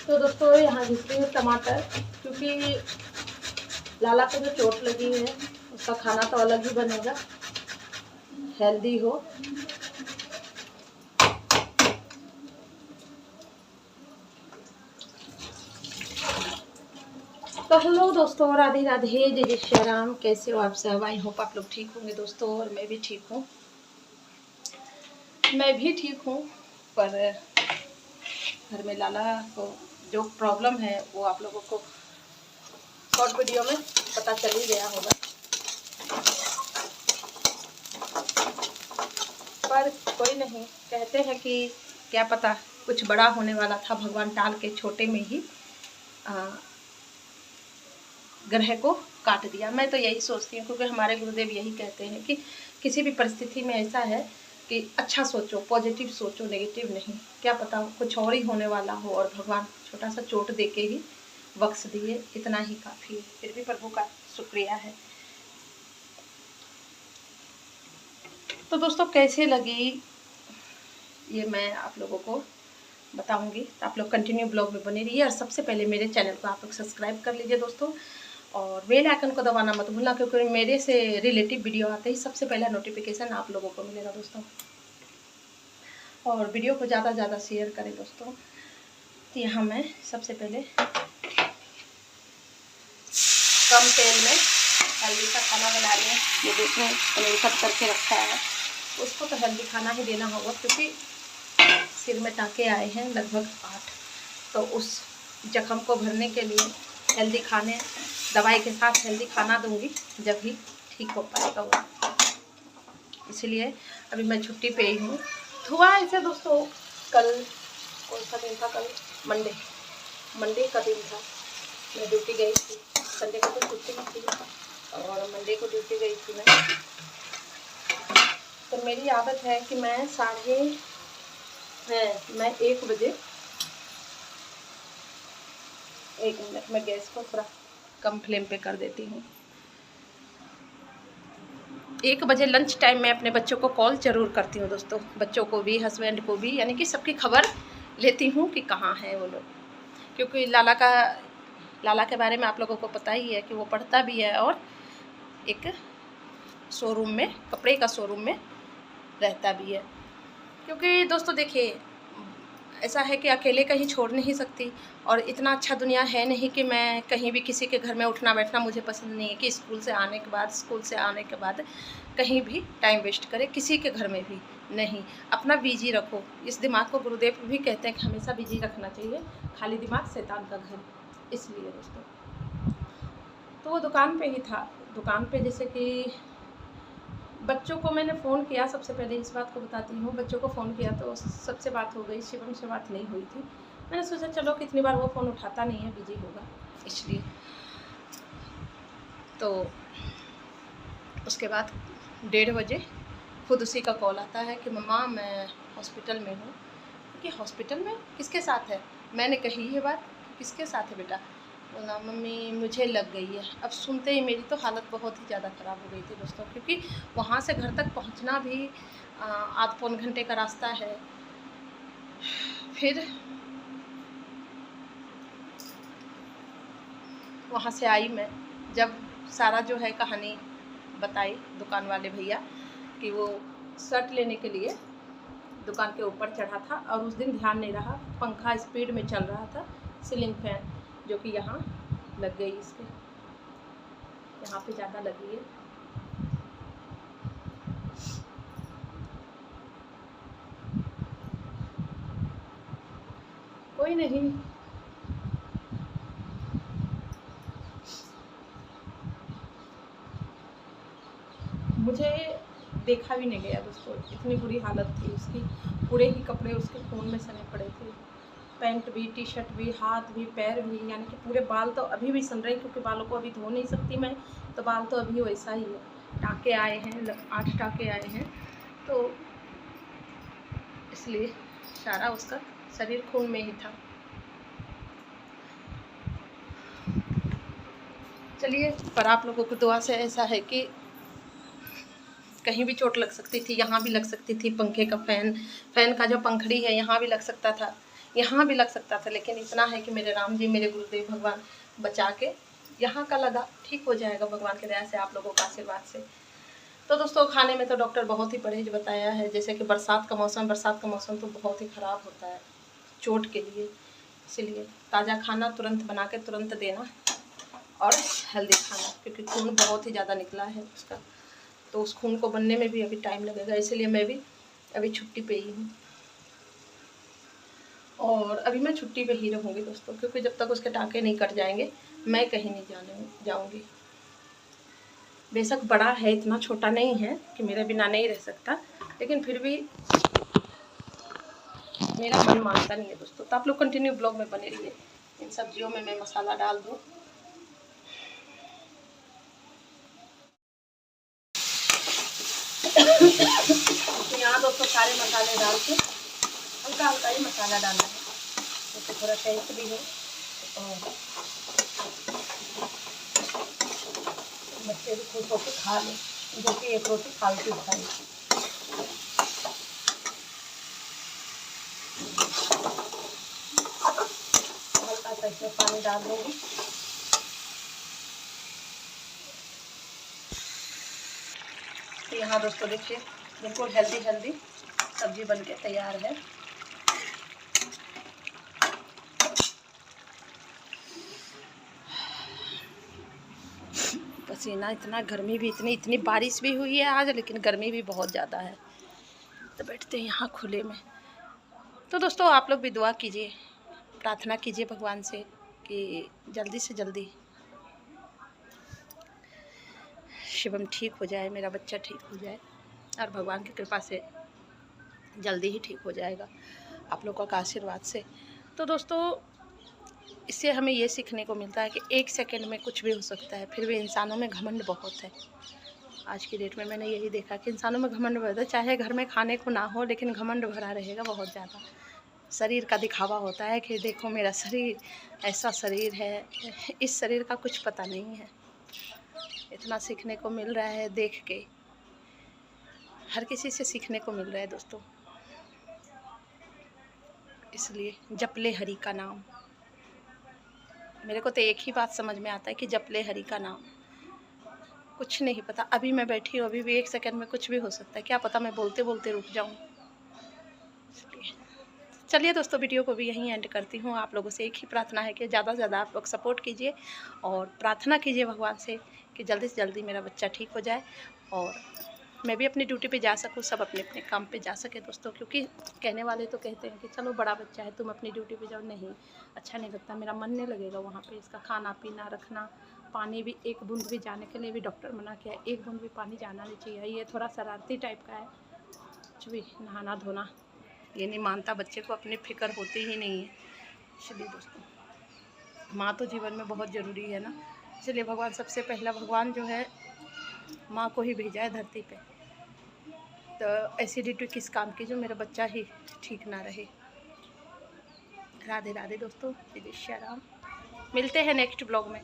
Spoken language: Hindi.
तो दोस्तों यहाँ घिस रही हूँ टमाटर, क्योंकि लाला को जो चोट लगी है उसका खाना तो अलग ही बनेगा, हेल्दी हो। तो हेलो दोस्तों, राधे राधे, जय जय श्री राम। कैसे हो आप सब? आई होप आप लोग ठीक होंगे दोस्तों, और मैं भी ठीक हूँ। पर घर में लाला को जो प्रॉब्लम है वो आप लोगों को शॉर्ट वीडियो में पता चल ही गया होगा। पर कोई नहीं, कहते हैं कि क्या पता कुछ बड़ा होने वाला था, भगवान टाल के छोटे में ही ग्रह को काट दिया। मैं तो यही सोचती हूँ, क्योंकि हमारे गुरुदेव यही कहते हैं कि किसी भी परिस्थिति में ऐसा है कि अच्छा सोचो, पॉजिटिव सोचो, नेगेटिव नहीं। क्या पता कुछ और ही होने वाला हो और भगवान छोटा सा चोट दे के ही बख्श दिए, इतना ही काफ़ी है। फिर भी प्रभु का शुक्रिया है। तो दोस्तों कैसे लगी ये मैं आप लोगों को बताऊंगी, तो आप लोग कंटिन्यू ब्लॉग में बने रहिए। और सबसे पहले मेरे चैनल को आप लोग सब्सक्राइब कर लीजिए दोस्तों, और बेल आइकन को दबाना मत भूलना, क्योंकि मेरे से रिलेटिव वीडियो आते ही सबसे पहला नोटिफिकेशन आप लोगों को मिलेगा दोस्तों। और वीडियो को ज़्यादा से ज़्यादा शेयर करें दोस्तों। तो यहाँ मैं सबसे पहले कम तेल में हेल्दी सा खाना बना रही हूँ। ये देखो पनीर कट करके रखा है, उसको तो हेल्दी खाना ही देना होगा, क्योंकि सिर में टाँके आए हैं लगभग 8, तो उस जख्म को भरने के लिए हेल्दी खाने, दवाई के साथ हेल्दी खाना दूंगी, जब भी ठीक हो पाएगा वो। इसलिए अभी मैं छुट्टी पे ही हूँ। हुआ ऐसे दोस्तों, कल कौन सा दिन था? कल मंडे का दिन था। मैं ड्यूटी गई थी, संडे को तो छुट्टी थी, और मंडे को ड्यूटी गई थी मैं। तो मेरी आदत है कि मैं 1 बजे, 1 मिनट में गैस को थोड़ा कम फ्लेम पे कर देती हूँ। 1 बजे लंच टाइम में अपने बच्चों को कॉल ज़रूर करती हूँ दोस्तों, बच्चों को भी, हस्बैंड को भी, यानी कि सबकी खबर लेती हूँ कि कहाँ हैं वो लोग। क्योंकि लाला के बारे में आप लोगों को पता ही है कि वो पढ़ता भी है और एक शोरूम में, कपड़े का शोरूम में रहता भी है। क्योंकि दोस्तों देखिए, ऐसा है कि अकेले कहीं छोड़ नहीं सकती, और इतना अच्छा दुनिया है नहीं कि मैं कहीं भी किसी के घर में उठना बैठना मुझे पसंद नहीं है कि स्कूल से आने के बाद कहीं भी टाइम वेस्ट करे, किसी के घर में भी नहीं। अपना बिजी रखो, इस दिमाग को गुरुदेव भी कहते हैं कि हमेशा बिजी रखना चाहिए, खाली दिमाग शैतान का घर। इसलिए दोस्तों तो वो दुकान पे ही था। दुकान पे जैसे कि बच्चों को मैंने फ़ोन किया, सबसे पहले इस बात को बताती हूँ, बच्चों को फ़ोन किया तो सबसे बात हो गई, शिवम से बात नहीं हुई थी। मैंने सोचा चलो कितनी बार वो फ़ोन उठाता नहीं है, बिजी होगा इसलिए। तो उसके बाद 1:30 बजे खुद उसी का कॉल आता है कि मम्मा मैं हॉस्पिटल में हूँ। कि हॉस्पिटल में किसके साथ है? मैंने कही ये बात, किसके साथ है बेटा? बोला मम्मी मुझे लग गई है। अब सुनते ही मेरी तो हालत बहुत ही ज़्यादा ख़राब हो गई थी दोस्तों, क्योंकि वहाँ से घर तक पहुँचना भी आध पौन घंटे का रास्ता है। फिर वहाँ से आई मैं, जब सारा जो है कहानी बताई दुकान वाले भैया कि वो शर्ट लेने के लिए दुकान के ऊपर चढ़ा था, और उस दिन ध्यान नहीं रहा, पंखा स्पीड में चल रहा था, सीलिंग फैन जो कि यहाँ लग गई, इसके यहाँ पे ज़्यादा लगी है। कोई नहीं, मुझे देखा भी नहीं गया दोस्तों, इतनी बुरी हालत थी उसकी। पूरे ही कपड़े उसके खून में सने पड़े थे, पैंट भी, टी शर्ट भी, हाथ भी, पैर भी, यानी कि पूरे बाल तो अभी भी सन रहे हैं, क्योंकि बालों को अभी धो नहीं सकती मैं, तो बाल तो अभी वैसा ही है। टाँके आए हैं, 8 टाँके आए हैं, तो इसलिए सारा उसका शरीर खून में ही था। चलिए, पर आप लोगों को दुआ से ऐसा है कि कहीं भी चोट लग सकती थी, यहाँ भी लग सकती थी, पंखे का फैन का जो पंखड़ी है यहाँ भी लग सकता था, यहाँ भी लग सकता था, लेकिन इतना है कि मेरे राम जी, मेरे गुरुदेव भगवान बचा के यहाँ का लगा। ठीक हो जाएगा भगवान की दया से, आप लोगों का आशीर्वाद से। तो दोस्तों खाने में तो डॉक्टर बहुत ही परहेज बताया है, जैसे कि बरसात का मौसम तो बहुत ही ख़राब होता है चोट के लिए, इसलिए ताज़ा खाना तुरंत बना के तुरंत देना और हेल्दी खाना, क्योंकि खून बहुत ही ज़्यादा निकला है उसका, तो उस खून को बनने में भी अभी टाइम लगेगा। इसलिए मैं भी अभी छुट्टी पे ही हूँ, और अभी मैं छुट्टी पे ही रहूँगी दोस्तों, क्योंकि जब तक उसके टाँके नहीं कट जाएंगे मैं कहीं नहीं जाऊँगी। बेशक बड़ा है, इतना छोटा नहीं है कि मेरे बिना नहीं रह सकता, लेकिन फिर भी मेरा मन मानता नहीं है दोस्तों। तो आप लोग कंटिन्यू ब्लॉग में बने रहिए। इन सब्जियों में मैं मसाला डाल दूँ। तो यहाँ दोस्तों सारे मसाले डाल के हल्का हल्का ही मसाला डालना है, जैसे थोड़ा टेस्ट भी हो और बच्चे भी खुश होकर खा लें, जो कि एक रोटी फालतू खाए। हल्का सा इसमें पानी डाल दूँगी। तो यहाँ दोस्तों देखिए बिल्कुल हेल्दी सब्जी बनके तैयार है। पसीना इतना, गर्मी भी इतनी बारिश भी हुई है आज, लेकिन गर्मी भी बहुत ज़्यादा है। तो बैठते हैं यहाँ खुले में। तो दोस्तों आप लोग भी दुआ कीजिए, प्रार्थना कीजिए भगवान से कि जल्दी से जल्दी शिवम ठीक हो जाए, मेरा बच्चा ठीक हो जाए, और भगवान की कृपा से जल्दी ही ठीक हो जाएगा आप लोगों का आशीर्वाद से। तो दोस्तों इससे हमें ये सीखने को मिलता है कि एक सेकंड में कुछ भी हो सकता है, फिर भी इंसानों में घमंड बहुत है। आज की डेट में मैंने यही देखा कि इंसानों में घमंड बहुत है, चाहे घर में खाने को ना हो लेकिन घमंड भरा रहेगा बहुत ज़्यादा। शरीर का दिखावा होता है कि देखो मेरा शरीर, ऐसा शरीर है, इस शरीर का कुछ पता नहीं है। इतना सीखने को मिल रहा है देख के, हर किसी से सीखने को मिल रहा है दोस्तों। इसलिए जप ले हरि का नाम। मेरे को तो एक ही बात समझ में आता है कि जप ले हरि का नाम। कुछ नहीं पता, अभी मैं बैठी हूँ, अभी भी एक सेकंड में कुछ भी हो सकता है, क्या पता मैं बोलते बोलते रुक जाऊँ। इसलिए चलिए दोस्तों वीडियो को भी यहीं एंड करती हूँ। आप लोगों से एक ही प्रार्थना है कि ज़्यादा से ज़्यादा आप लोग सपोर्ट कीजिए और प्रार्थना कीजिए भगवान से कि जल्दी से जल्दी मेरा बच्चा ठीक हो जाए और मैं भी अपनी ड्यूटी पे जा सकूँ, सब अपने अपने काम पे जा सके दोस्तों। क्योंकि कहने वाले तो कहते हैं कि चलो बड़ा बच्चा है तुम अपनी ड्यूटी पे जाओ, नहीं, अच्छा नहीं लगता, मेरा मन नहीं लगेगा वहाँ पे। इसका खाना पीना रखना, पानी भी एक बूंद भी जाने के लिए भी डॉक्टर मना किया है, एक बूंद भी पानी जाना नहीं चाहिए। ये थोड़ा शरारती टाइप का है, कुछ भी नहाना धोना ये नहीं मानता, बच्चे को अपनी फिक्र होती ही नहीं है। इसलिए दोस्तों माँ तो जीवन में बहुत ज़रूरी है ना, इसलिए भगवान सबसे पहला, भगवान जो है माँ को ही भेजा है धरती पे। तो एसिडिटी किस काम की जो मेरा बच्चा ही ठीक ना रहे। राधे राधे दोस्तों, जय श्री राम। मिलते हैं नेक्स्ट ब्लॉग में।